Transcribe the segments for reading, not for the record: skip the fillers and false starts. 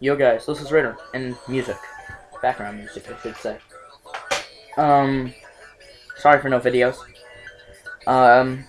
Yo guys, this is Ritter, and music. Background music, I should say. Sorry for no videos. Um,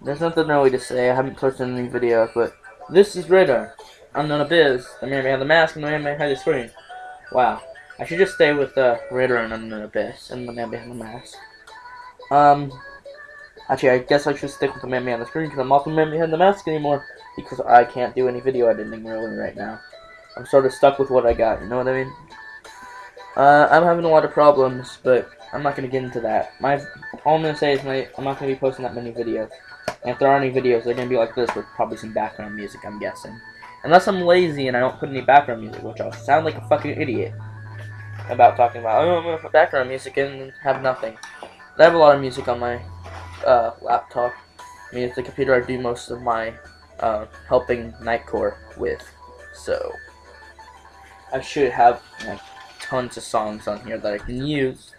there's nothing really to say, I haven't posted any videos, but this is Ritter. I'm not a biz, the man behind the mask, and the man behind the screen. Wow. I should just stay with, Ritter and I'm not a biz, and the man behind the mask. Actually, I guess I should stick with the man behind the screen, because I'm also the man behind the mask anymore, because I can't do any video editing really right now. I'm sort of stuck with what I got, you know what I mean? I'm having a lot of problems, but I'm not going to get into that. All I'm going to say is I'm not going to be posting that many videos. And if there are any videos, they're going to be like this with probably some background music, I'm guessing. Unless I'm lazy and I don't put any background music, which I'll sound like a fucking idiot about talking about, oh, I'm going to put background music and have nothing. I have a lot of music on my laptop. I mean, it's the computer I do most of my helping Nightcore with. So, I should have like tons of songs on here that I can use.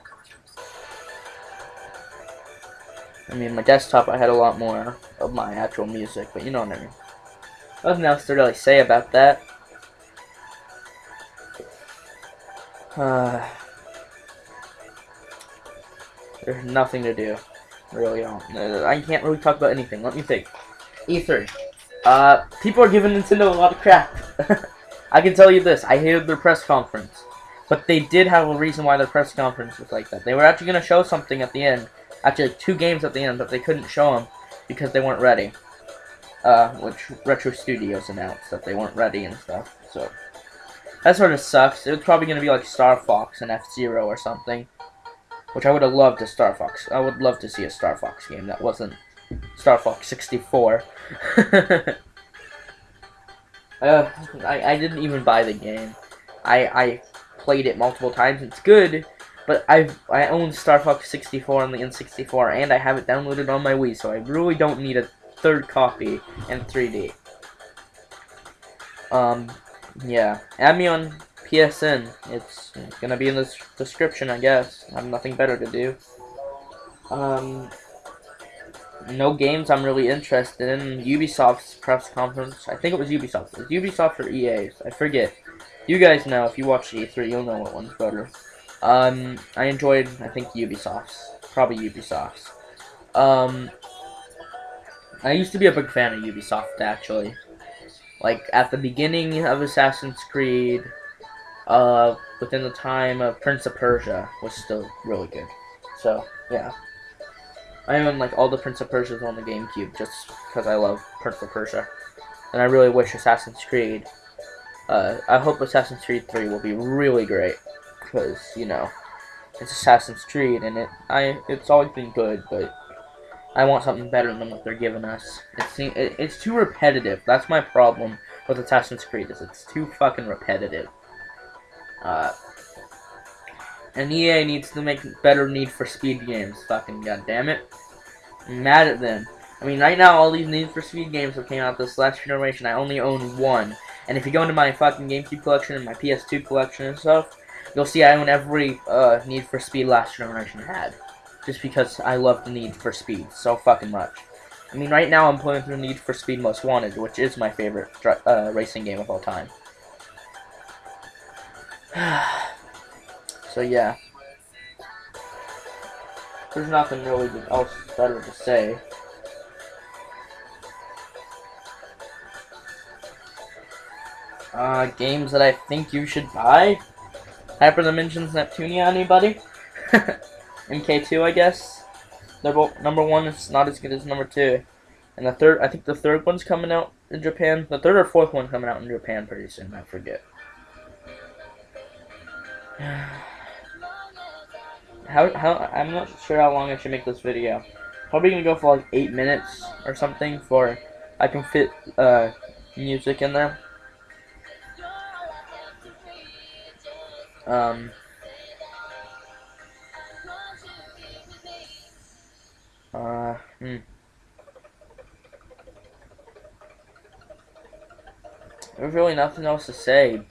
I mean, my desktop I had a lot more of my actual music, but you know what I mean. Nothing else to really say about that. There's nothing to do. Really don't. I can't really talk about anything. Let me think. E3. People are giving Nintendo a lot of crap. I can tell you this. I hated their press conference. But they did have a reason why their press conference was like that. They were actually going to show something at the end. Actually, like 2 games at the end, but they couldn't show them because they weren't ready. Which Retro Studios announced that they weren't ready and stuff. So, that sort of sucks. It was probably going to be like Star Fox and F-Zero or something. Which I would have loved a Star Fox. I would love to see a Star Fox game that wasn't Star Fox 64. I didn't even buy the game. I played it multiple times. It's good, but I own Star Fox 64 on the N64, and I have it downloaded on my Wii, so I really don't need a 3rd copy in 3D. Yeah. Add me on PSN. It's gonna be in the description, I guess. I have nothing better to do. No games I'm really interested in. Ubisoft's press conference. I think it was Ubisoft. It was Ubisoft or EA's. I forget. You guys know. If you watch E3, you'll know what one's better. I enjoyed, I think, Ubisoft's. Probably Ubisoft's. I used to be a big fan of Ubisoft, actually. Like, at the beginning of Assassin's Creed, within the time of Prince of Persia was still really good. So, yeah. I own, like, all the Prince of Persias on the GameCube just because I love Prince of Persia. And I really wish Assassin's Creed, I hope Assassin's Creed 3 will be really great. Because, you know, it's Assassin's Creed and it's always been good, but I want something better than what they're giving us. It's too repetitive. That's my problem with Assassin's Creed, is it's too fucking repetitive. And EA needs to make better Need for Speed games. Fucking goddammit. I'm mad at them. I mean, right now, all these Need for Speed games that came out this last generation, I only own 1. And if you go into my fucking GameCube collection and my PS2 collection and stuff, you'll see I own every Need for Speed last generation had. Just because I love the Need for Speed so fucking much. I mean, right now I'm playing through Need for Speed Most Wanted, which is my favorite racing game of all time. So yeah, there's nothing really else better to say. Games that I think you should buy. Hyper Dimensions Neptunia, anybody? MK2, I guess. They're both, number 1 is not as good as number 2. And the third, I think the 3rd one's coming out in Japan. The 3rd or 4th one coming out in Japan pretty soon, I forget. I'm not sure how long I should make this video. Probably gonna go for like 8 minutes or something, for I can fit music in there. There's really nothing else to say.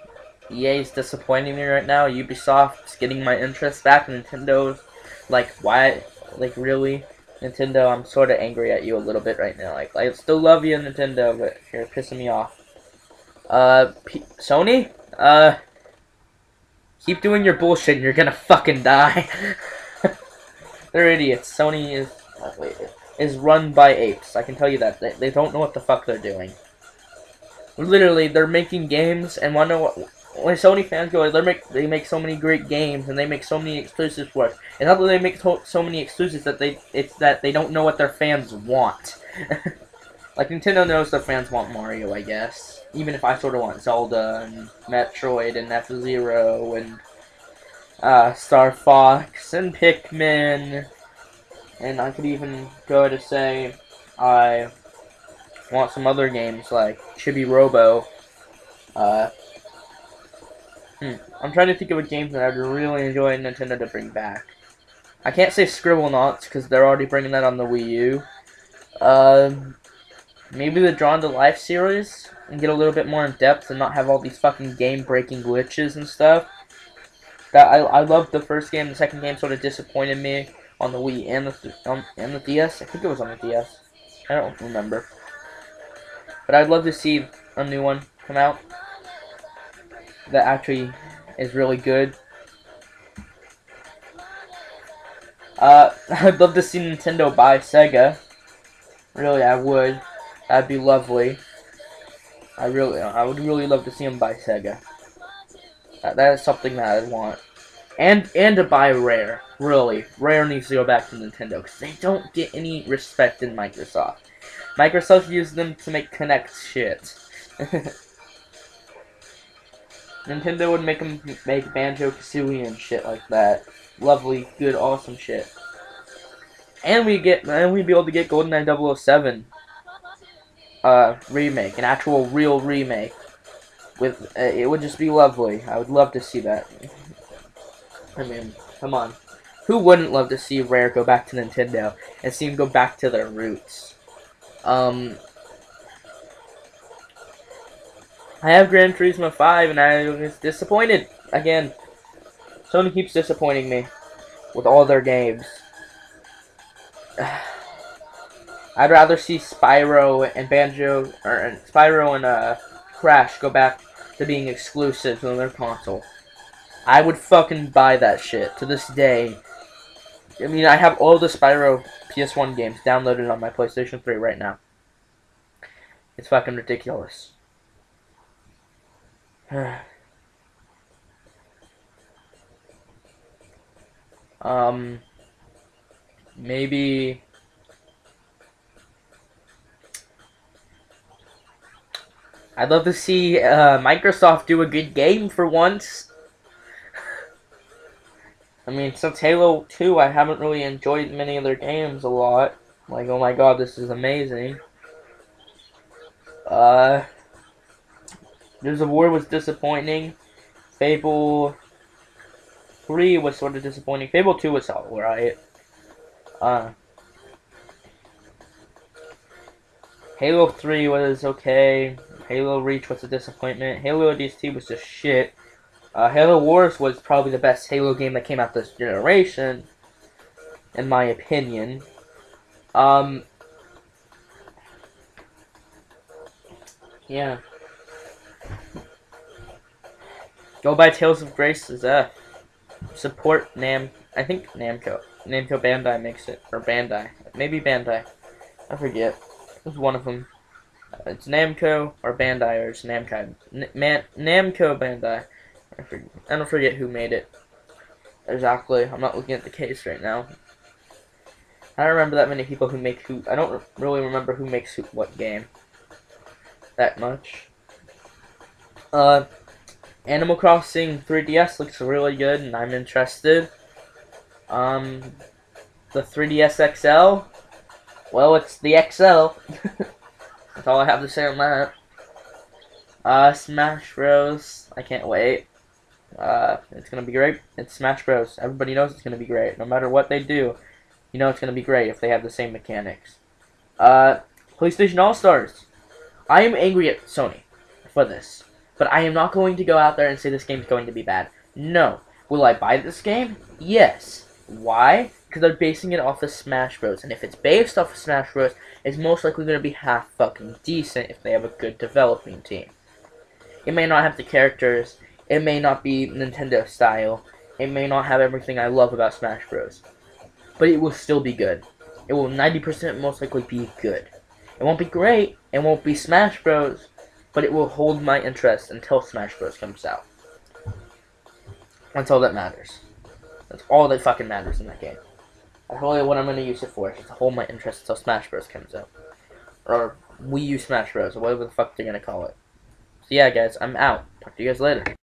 EA's disappointing me right now. Ubisoft's getting my interest back. Nintendo's like, why? Like, really? Nintendo, I'm sort of angry at you a little bit right now. Like, I still love you, Nintendo, but you're pissing me off. Sony? Keep doing your bullshit and you're gonna fucking die. They're idiots. Sony is run by apes. I can tell you that. They don't know what the fuck they're doing. Literally, they're making games and wanna know what. When Sony fans go, they make so many great games and they make so many exclusives for it. It's not that they make so many exclusives it's that they don't know what their fans want. Like Nintendo knows their fans want Mario, I guess. Even if I sort of want Zelda and Metroid and F-Zero and Star Fox and Pikmin, and I could even go to say I want some other games like Chibi Robo. I'm trying to think of a game that I'd really enjoy Nintendo to bring back. I can't say Scribblenauts because they're already bringing that on the Wii U. Maybe the Drawn to Life series and get a little bit more in depth and not have all these fucking game-breaking glitches and stuff. I loved the first game. The second game sort of disappointed me on the Wii and the DS. I think it was on the DS. I don't remember. But I'd love to see a new one come out that actually is really good. I'd love to see Nintendo buy Sega. Really, I would. That'd be lovely. I would really love to see them buy Sega. That is something that I want. And to buy Rare. Really, Rare needs to go back to Nintendo because they don't get any respect in Microsoft. Microsoft uses them to make Kinect shit. Nintendo would make them make Banjo-Kazooie and shit like that. Lovely, good, awesome shit. And we'd be able to get GoldenEye 007 remake, an actual real remake. With it would just be lovely. I would love to see that. I mean, come on. Who wouldn't love to see Rare go back to Nintendo and see them go back to their roots? I have Gran Turismo 5 and I was disappointed. Again, Sony keeps disappointing me with all their games. I'd rather see Spyro and Spyro and Crash go back to being exclusives on their console. I would fucking buy that shit to this day. I mean, I have all the Spyro PS1 games downloaded on my PlayStation 3 right now. It's fucking ridiculous. Maybe I'd love to see Microsoft do a good game for once. I mean, since Halo 2, I haven't really enjoyed many of their games a lot. Like, oh my god, this is amazing. Gears of War was disappointing. Fable 3 was sort of disappointing. Fable 2 was alright. Halo 3 was okay. Halo Reach was a disappointment. Halo ODST was just shit. Halo Wars was probably the best Halo game that came out this generation, in my opinion. Yeah. Go buy Tales of Graces, support I think Namco. Namco Bandai makes it, or Bandai. Maybe Bandai. I forget. It's one of them. It's Namco or Bandai or it's Namco. Namco Bandai. I don't forget who made it. Exactly. I'm not looking at the case right now. I don't remember that many people who make who. I don't really remember who makes what game. That much. Animal Crossing 3DS looks really good and I'm interested. The 3DS XL. Well, it's the XL. That's all I have to say on that. Smash Bros. I can't wait. It's gonna be great. It's Smash Bros. Everybody knows it's gonna be great. No matter what they do, you know it's gonna be great if they have the same mechanics. PlayStation All-Stars. I am angry at Sony for this, but I am not going to go out there and say this game is going to be bad. No. Will I buy this game? Yes. Why? Because they're basing it off of Smash Bros. And if it's based off of Smash Bros., it's most likely going to be half fucking decent if they have a good developing team. It may not have the characters. It may not be Nintendo style. It may not have everything I love about Smash Bros. But it will still be good. It will 90% most likely be good. It won't be great. It won't be Smash Bros. But it will hold my interest until Smash Bros. Comes out. That's all that matters. That's all that fucking matters in that game. That's really what I'm going to use it for. Just to hold my interest until Smash Bros. Comes out. Or Wii U Smash Bros. Or whatever the fuck they're going to call it. So yeah, guys, I'm out. Talk to you guys later.